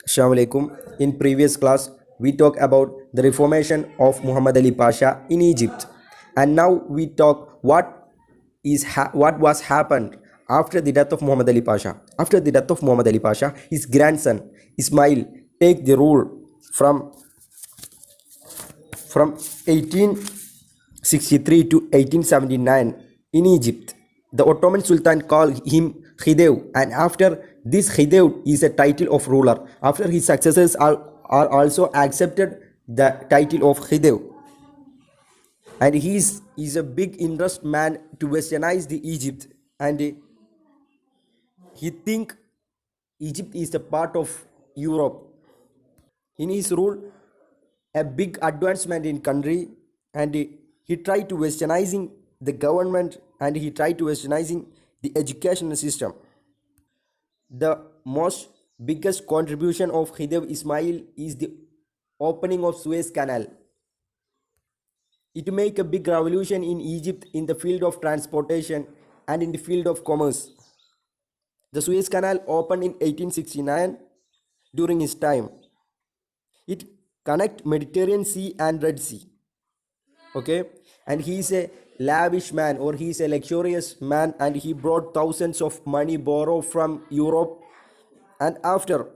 Assalamu alaikum. In previous class, we talked about the reformation of Muhammad Ali Pasha in Egypt, and now we talk what was happened after the death of Muhammad Ali Pasha. After the death of Muhammad Ali Pasha, his grandson Ismail take the rule from 1863 to 1879 in Egypt. The Ottoman Sultan called him Khidev, and after this Khidev is a title of ruler. After his successors are also accepted the title of Khidev, and he is a big interest man to westernize the Egypt, and he think Egypt is a part of Europe. In his rule, a big advancement in country, and he tried to westernizing the government, and he tried to westernizing the educational system. The most biggest contribution of Khidev Ismail is the opening of Suez Canal. It make a big revolution in Egypt in the field of transportation and in the field of commerce. The Suez Canal opened in 1869 during his time. It connect Mediterranean Sea and Red Sea. Okay, and he is a lavish man, or he is a luxurious man, and he brought thousands of money borrowed from Europe. And after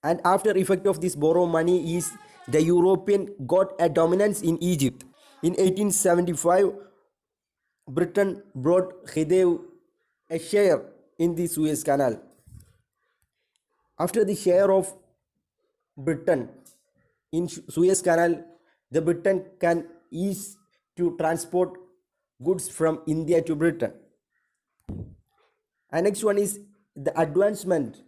effect of this borrow money is the European got a dominance in Egypt. In 1875, Britain brought Khidev a share in the Suez Canal. After the share of Britain in Suez Canal, the Britain can ease to transport goods from India to Britain. And next one is the advancement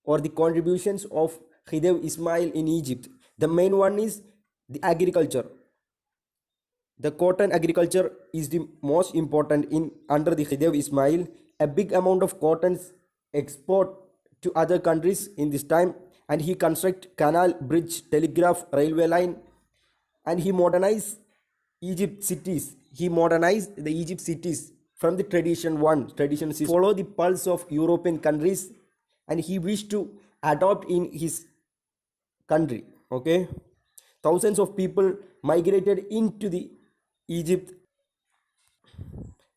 or the contributions of Khidev Ismail in Egypt. The main one is the agriculture. The cotton agriculture is the most important in under the Khidev Ismail. A big amount of cottons export to other countries in this time, and he construct canal, bridge, telegraph, railway line, and he modernized Egypt cities. He modernized the Egypt cities from the tradition system, follow the pulse of European countries, and he wished to adopt in his country. Okay, thousands of people migrated into the Egypt.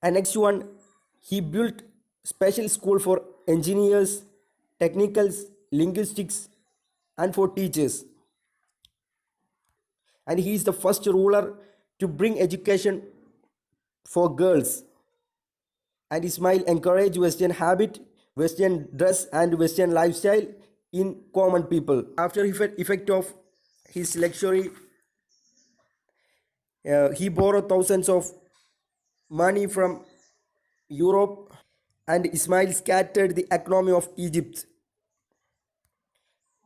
And next one, he built special school for engineers, technicals, linguistics, and for teachers. And he is the first ruler to bring education for girls. And Ismail encouraged Western habit, Western dress, and Western lifestyle in common people. After effect of his luxury, he borrowed thousands of money from Europe, and Ismail scattered the economy of Egypt.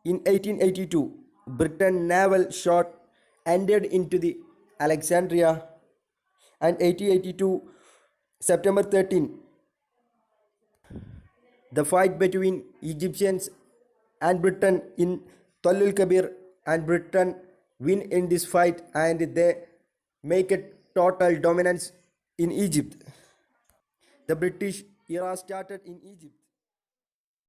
In 1882, Britain naval shot ended into the Alexandria, and 1882 September 13, the fight between Egyptians and Britain in Tal el-Kabir, and Britain win in this fight, and they make a total dominance in Egypt. The British era started in Egypt.